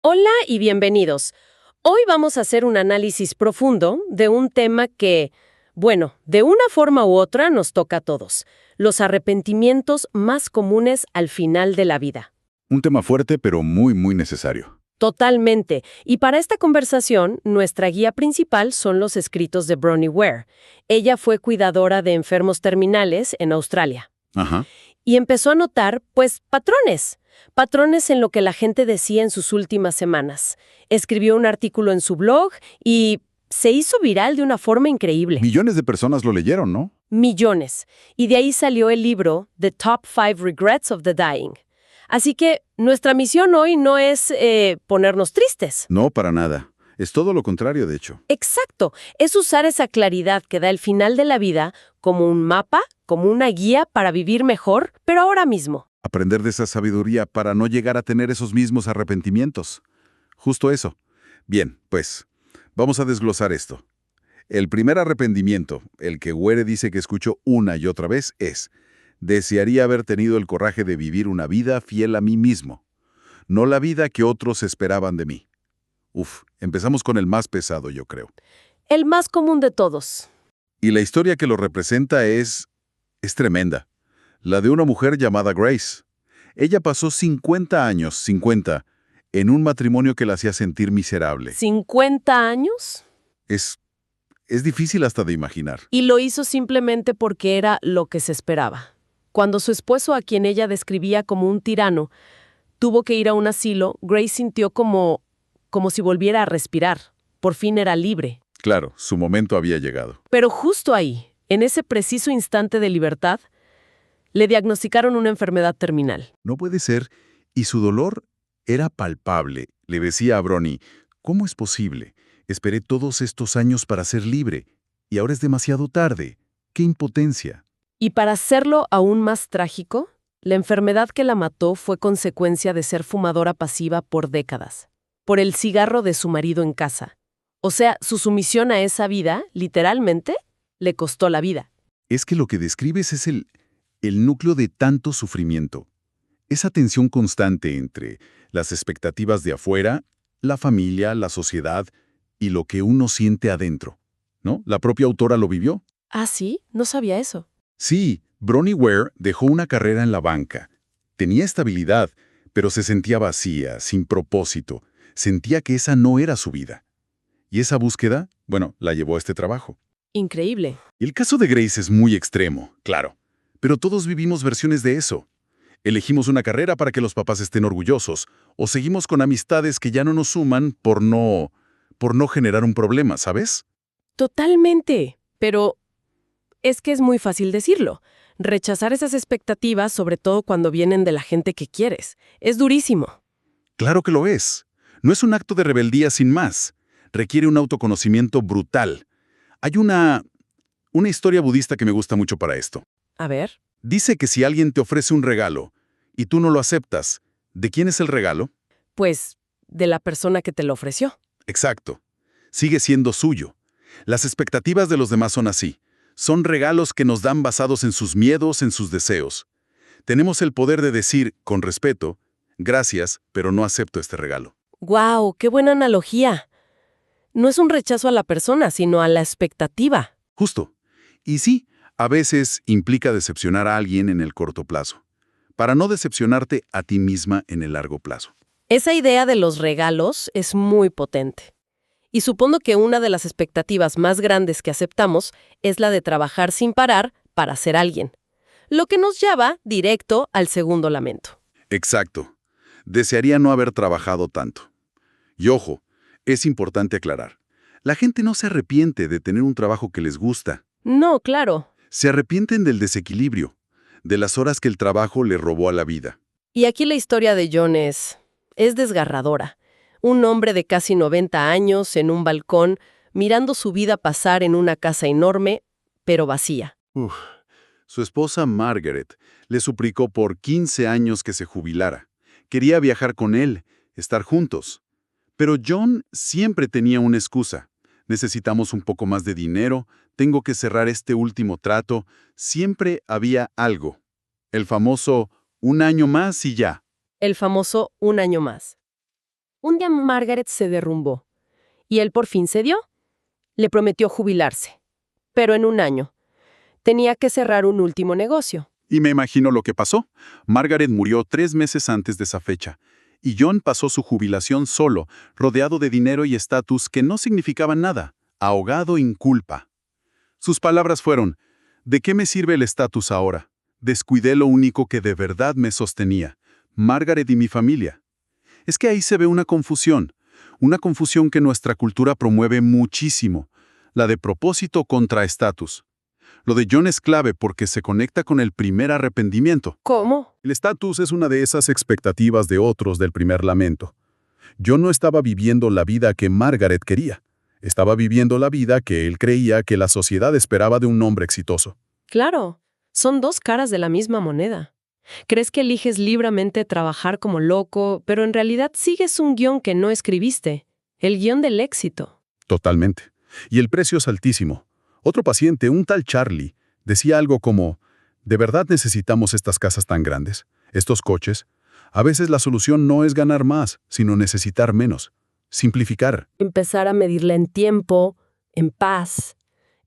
Hola y bienvenidos. Hoy vamos a hacer un análisis profundo de un tema que, bueno, de una forma u otra nos toca a todos. Los arrepentimientos más comunes al final de la vida. Un tema fuerte, pero muy necesario. Totalmente. Y para esta conversación, nuestra guía principal son los escritos de Bronnie Ware. Ella fue cuidadora de enfermos terminales en Australia. Ajá. Y empezó a notar, pues, patrones en lo que la gente decía en sus últimas semanas. Escribió un artículo en su blog y se hizo viral de una forma increíble. Millones de personas lo leyeron, ¿no? Millones. Y de ahí salió el libro The Top 5 Regrets of the Dying. Así que nuestra misión hoy no es ponernos tristes. No, para nada. Es todo lo contrario, de hecho. Exacto. Es usar esa claridad que da el final de la vida como un mapa, como una guía para vivir mejor, pero ahora mismo. Aprender de esa sabiduría para no llegar a tener esos mismos arrepentimientos. Justo eso. Bien, pues, vamos a desglosar esto. El primer arrepentimiento, el que Ware dice que escuchó una y otra vez, es: desearía haber tenido el coraje de vivir una vida fiel a mí mismo, no la vida que otros esperaban de mí. Empezamos con el más pesado, yo creo. El más común de todos. Y la historia que lo representa es tremenda. La de una mujer llamada Grace. Ella pasó 50 años, en un matrimonio que la hacía sentir miserable. ¿50 años? Es difícil hasta de imaginar. Y lo hizo simplemente porque era lo que se esperaba. Cuando su esposo, a quien ella describía como un tirano, tuvo que ir a un asilo, Grace sintió como si volviera a respirar. Por fin era libre. Claro, su momento había llegado. Pero justo ahí, en ese preciso instante de libertad, le diagnosticaron una enfermedad terminal. No puede ser, y su dolor era palpable. Le decía a Bronnie: ¿cómo es posible? Esperé todos estos años para ser libre, y ahora es demasiado tarde. ¡Qué impotencia! Y para hacerlo aún más trágico, la enfermedad que la mató fue consecuencia de ser fumadora pasiva por décadas, por el cigarro de su marido en casa. O sea, su sumisión a esa vida, literalmente, le costó la vida. Es que lo que describes es el núcleo de tanto sufrimiento. Esa tensión constante entre las expectativas de afuera, la familia, la sociedad y lo que uno siente adentro, ¿no? La propia autora lo vivió. ¿Ah, sí? No sabía eso. Sí, Bronnie Ware dejó una carrera en la banca. Tenía estabilidad, pero se sentía vacía, sin propósito. Sentía que esa no era su vida. Y esa búsqueda, bueno, la llevó a este trabajo. Increíble. Y el caso de Grace es muy extremo, claro. Pero todos vivimos versiones de eso. Elegimos una carrera para que los papás estén orgullosos, o seguimos con amistades que ya no nos suman por no generar un problema, ¿sabes? Totalmente. Pero es que es muy fácil decirlo. Rechazar esas expectativas, sobre todo cuando vienen de la gente que quieres, es durísimo. Claro que lo es. No es un acto de rebeldía sin más. Requiere un autoconocimiento brutal. Hay una historia budista que me gusta mucho para esto. A ver. Dice que si alguien te ofrece un regalo y tú no lo aceptas, ¿de quién es el regalo? Pues, de la persona que te lo ofreció. Exacto. Sigue siendo suyo. Las expectativas de los demás son así. Son regalos que nos dan basados en sus miedos, en sus deseos. Tenemos el poder de decir, con respeto: gracias, pero no acepto este regalo. ¡Guau! ¡Qué buena analogía! No es un rechazo a la persona, sino a la expectativa. Justo. Y sí, a veces implica decepcionar a alguien en el corto plazo, para no decepcionarte a ti misma en el largo plazo. Esa idea de los regalos es muy potente. Y supongo que una de las expectativas más grandes que aceptamos es la de trabajar sin parar para ser alguien. Lo que nos lleva directo al segundo lamento. Exacto. Desearía no haber trabajado tanto. Y ojo, es importante aclarar: la gente no se arrepiente de tener un trabajo que les gusta. No, claro. Se arrepienten del desequilibrio, de las horas que el trabajo le robó a la vida. Y aquí la historia de John es desgarradora. Un hombre de casi 90 años en un balcón, mirando su vida pasar en una casa enorme, pero vacía. Su esposa Margaret le suplicó por 15 años que se jubilara. Quería viajar con él, estar juntos. Pero John siempre tenía una excusa. Necesitamos un poco más de dinero, tengo que cerrar este último trato. Siempre había algo. El famoso: un año más y ya. El famoso un año más. Un día Margaret se derrumbó y él por fin cedió. Le prometió jubilarse, pero en un año. Tenía que cerrar un último negocio. Y me imagino lo que pasó. Margaret murió 3 meses antes de esa fecha, y John pasó su jubilación solo, rodeado de dinero y estatus que no significaban nada, ahogado en culpa. Sus palabras fueron: ¿de qué me sirve el estatus ahora? Descuidé lo único que de verdad me sostenía, Margaret y mi familia. Es que ahí se ve una confusión que nuestra cultura promueve muchísimo, la de propósito contra estatus. Lo de John es clave porque se conecta con el primer arrepentimiento. ¿Cómo? El estatus es una de esas expectativas de otros del primer lamento. John no estaba viviendo la vida que Margaret quería. Estaba viviendo la vida que él creía que la sociedad esperaba de un hombre exitoso. Claro, son dos caras de la misma moneda. Crees que eliges libremente trabajar como loco, pero en realidad sigues un guión que no escribiste, el guión del éxito. Totalmente. Y el precio es altísimo. Otro paciente, un tal Charlie, decía algo como: ¿de verdad necesitamos estas casas tan grandes? ¿Estos coches? A veces la solución no es ganar más, sino necesitar menos. Simplificar. Empezar a medirla en tiempo, en paz.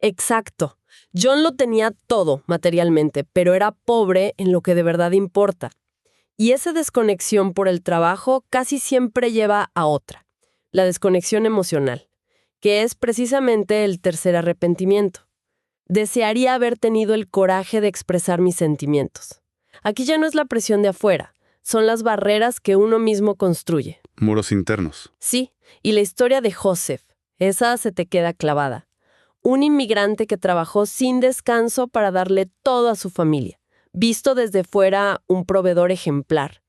Exacto. John lo tenía todo materialmente, pero era pobre en lo que de verdad importa. Y esa desconexión por el trabajo casi siempre lleva a otra, la desconexión emocional, que es precisamente el tercer arrepentimiento. Desearía haber tenido el coraje de expresar mis sentimientos. Aquí ya no es la presión de afuera, son las barreras que uno mismo construye. Muros internos. Sí, y la historia de Joseph, esa se te queda clavada. Un inmigrante que trabajó sin descanso para darle todo a su familia, visto desde fuera un proveedor ejemplar.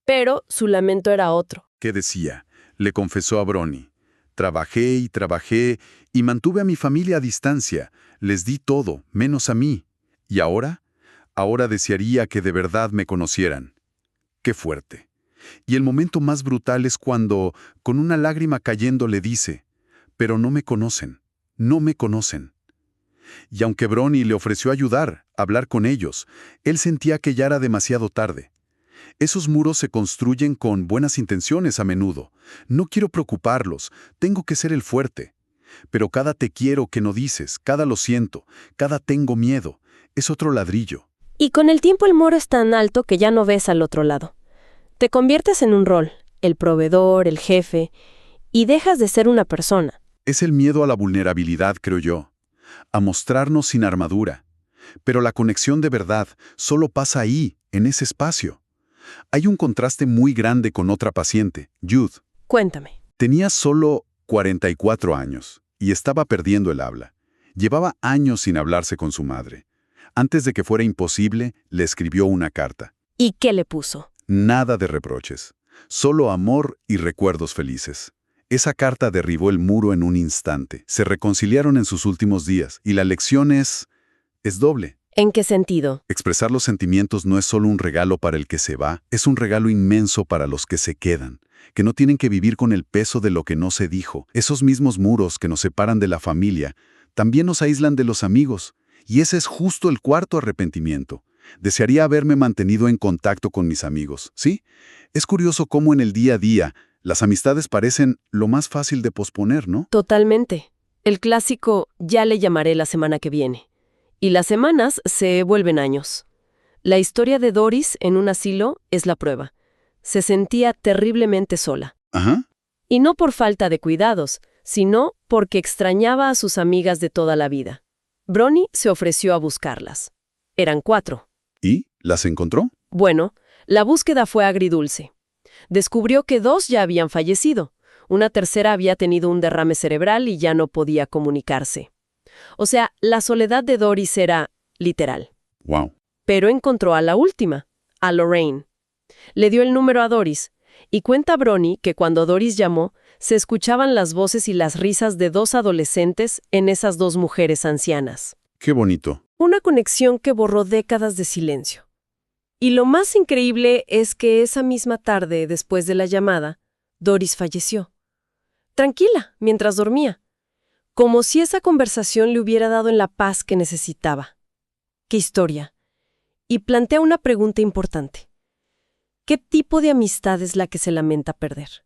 Pero su lamento era otro. ¿Qué decía? Le confesó a Bronnie: trabajé y mantuve a mi familia a distancia. Les di todo, menos a mí. ¿Y ahora? Ahora desearía que de verdad me conocieran. ¡Qué fuerte! Y el momento más brutal es cuando, con una lágrima cayendo, le dice: pero no me conocen. No me conocen. Y aunque Bronnie le ofreció ayudar, hablar con ellos, él sentía que ya era demasiado tarde. Esos muros se construyen con buenas intenciones a menudo. No quiero preocuparlos, tengo que ser el fuerte. Pero cada te quiero que no dices, cada lo siento, cada tengo miedo, es otro ladrillo. Y con el tiempo el muro es tan alto que ya no ves al otro lado. Te conviertes en un rol, el proveedor, el jefe, y dejas de ser una persona. Es el miedo a la vulnerabilidad, creo yo, a mostrarnos sin armadura. Pero la conexión de verdad solo pasa ahí, en ese espacio. Hay un contraste muy grande con otra paciente, Jude. Cuéntame. Tenía solo 44 años y estaba perdiendo el habla. Llevaba años sin hablarse con su madre. Antes de que fuera imposible, le escribió una carta. ¿Y qué le puso? Nada de reproches, solo amor y recuerdos felices. Esa carta derribó el muro en un instante. Se reconciliaron en sus últimos días y la lección es doble. ¿En qué sentido? Expresar los sentimientos no es solo un regalo para el que se va, es un regalo inmenso para los que se quedan, que no tienen que vivir con el peso de lo que no se dijo. Esos mismos muros que nos separan de la familia también nos aíslan de los amigos, y ese es justo el cuarto arrepentimiento. Desearía haberme mantenido en contacto con mis amigos, ¿sí? Es curioso cómo en el día a día las amistades parecen lo más fácil de posponer, ¿no? Totalmente. El clásico ya le llamaré la semana que viene. Y las semanas se vuelven años. La historia de Doris en un asilo es la prueba. Se sentía terriblemente sola. Ajá. Y no por falta de cuidados, sino porque extrañaba a sus amigas de toda la vida. Bronnie se ofreció a buscarlas. Eran 4. ¿Y las encontró? Bueno, la búsqueda fue agridulce. Descubrió que 2 ya habían fallecido. Una tercera había tenido un derrame cerebral y ya no podía comunicarse. O sea, la soledad de Doris era literal. Wow. Pero encontró a la última, a Lorraine. Le dio el número a Doris, y cuenta Bronnie que cuando Doris llamó, se escuchaban las voces y las risas de 2 adolescentes en esas 2 mujeres ancianas. Qué bonito. Una conexión que borró décadas de silencio. Y lo más increíble es que esa misma tarde, después de la llamada, Doris falleció. Tranquila, mientras dormía. Como si esa conversación le hubiera dado en la paz que necesitaba. ¡Qué historia! Y plantea una pregunta importante. ¿Qué tipo de amistad es la que se lamenta perder?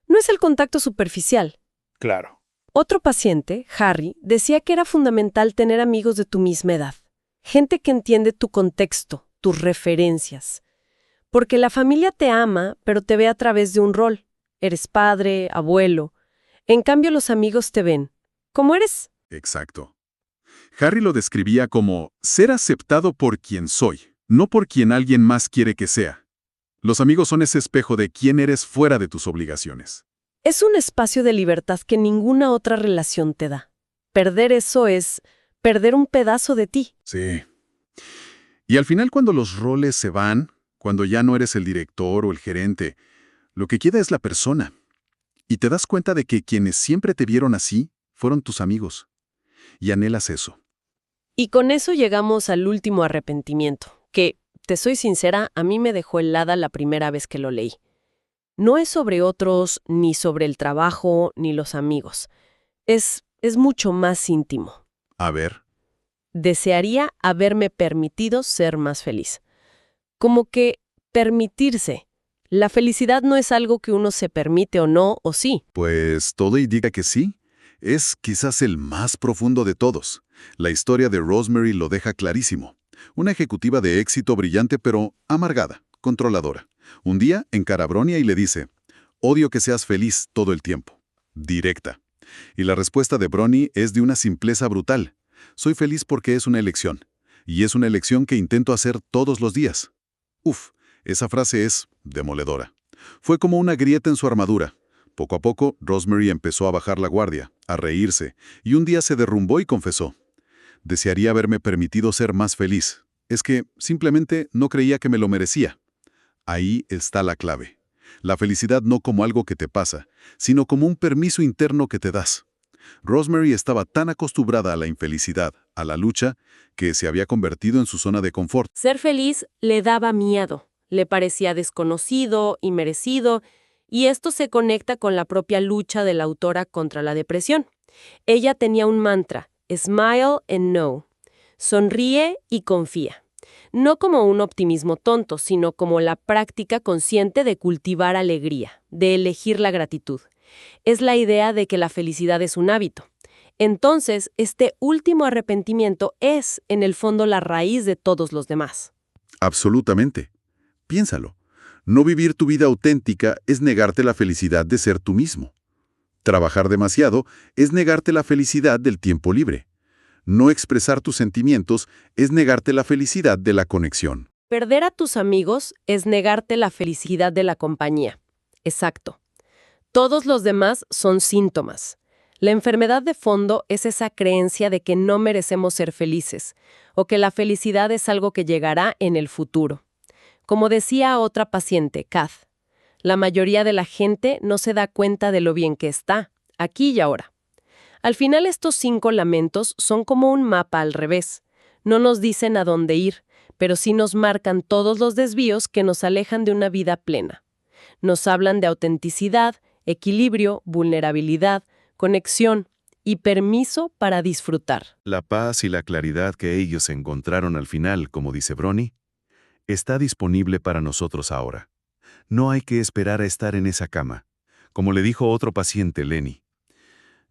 No no es el contacto superficial. Claro. Otro paciente, Harry, decía que era fundamental tener amigos de tu misma edad. Gente que entiende tu contexto, tus referencias. Porque la familia te ama, pero te ve a través de un rol. Eres padre, abuelo. En cambio, los amigos te ven. ¿Cómo eres? Exacto. Harry lo describía como ser aceptado por quien soy, no por quien alguien más quiere que sea. Los amigos son ese espejo de quién eres fuera de tus obligaciones. Es un espacio de libertad que ninguna otra relación te da. Perder eso es perder un pedazo de ti. Sí. Y al final, cuando los roles se van, cuando ya no eres el director o el gerente, lo que queda es la persona. Y te das cuenta de que quienes siempre te vieron así fueron tus amigos. Y anhelas eso. Y con eso llegamos al último arrepentimiento, que, te soy sincera, a mí me dejó helada la primera vez que lo leí. No es sobre otros, ni sobre el trabajo, ni los amigos. Es mucho más íntimo. A ver. Desearía haberme permitido ser más feliz. Como que permitirse. La felicidad no es algo que uno se permite o no, o sí. Pues todo indica que sí. Es quizás el más profundo de todos. La historia de Rosemary lo deja clarísimo. Una ejecutiva de éxito brillante pero amargada, controladora. Un día encara a Bronia y le dice, odio que seas feliz todo el tiempo. Directa. Y la respuesta de Bronnie es de una simpleza brutal. Soy feliz porque es una elección. Y es una elección que intento hacer todos los días. Uf, esa frase es demoledora. Fue como una grieta en su armadura. Poco a poco, Rosemary empezó a bajar la guardia, a reírse, y un día se derrumbó y confesó. Desearía haberme permitido ser más feliz. Es que simplemente no creía que me lo merecía. Ahí está la clave. La felicidad no como algo que te pasa, sino como un permiso interno que te das. Rosemary estaba tan acostumbrada a la infelicidad, a la lucha, que se había convertido en su zona de confort. Ser feliz le daba miedo, le parecía desconocido y merecido, y esto se conecta con la propia lucha de la autora contra la depresión. Ella tenía un mantra, smile and know, sonríe y confía. No como un optimismo tonto, sino como la práctica consciente de cultivar alegría, de elegir la gratitud. Es la idea de que la felicidad es un hábito. Entonces, este último arrepentimiento es, en el fondo, la raíz de todos los demás. Absolutamente. Piénsalo. No vivir tu vida auténtica es negarte la felicidad de ser tú mismo. Trabajar demasiado es negarte la felicidad del tiempo libre. No expresar tus sentimientos es negarte la felicidad de la conexión. Perder a tus amigos es negarte la felicidad de la compañía. Exacto. Todos los demás son síntomas. La enfermedad de fondo es esa creencia de que no merecemos ser felices, o que la felicidad es algo que llegará en el futuro. Como decía otra paciente, Kath, la mayoría de la gente no se da cuenta de lo bien que está, aquí y ahora. Al final, estos 5 lamentos son como un mapa al revés. No nos dicen a dónde ir, pero sí nos marcan todos los desvíos que nos alejan de una vida plena. Nos hablan de autenticidad, equilibrio, vulnerabilidad, conexión y permiso para disfrutar. La paz y la claridad que ellos encontraron al final, como dice Bronnie, está disponible para nosotros ahora. No hay que esperar a estar en esa cama. Como le dijo otro paciente, Lenny,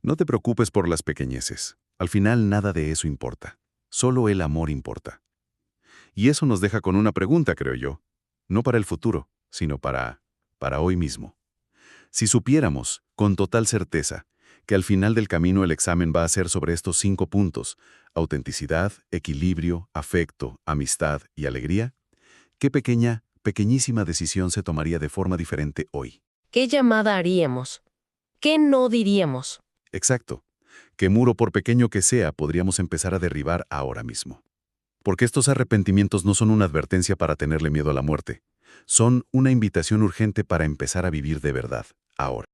no te preocupes por las pequeñeces. Al final nada de eso importa. Solo el amor importa. Y eso nos deja con una pregunta, creo yo. No para el futuro, sino para hoy mismo. Si supiéramos, con total certeza, que al final del camino el examen va a ser sobre estos 5 puntos, autenticidad, equilibrio, afecto, amistad y alegría, ¿qué pequeñísima decisión se tomaría de forma diferente hoy? ¿Qué llamada haríamos? ¿Qué no diríamos? Exacto. ¿Qué muro, por pequeño que sea, podríamos empezar a derribar ahora mismo? Porque estos arrepentimientos no son una advertencia para tenerle miedo a la muerte. Son una invitación urgente para empezar a vivir de verdad, ahora.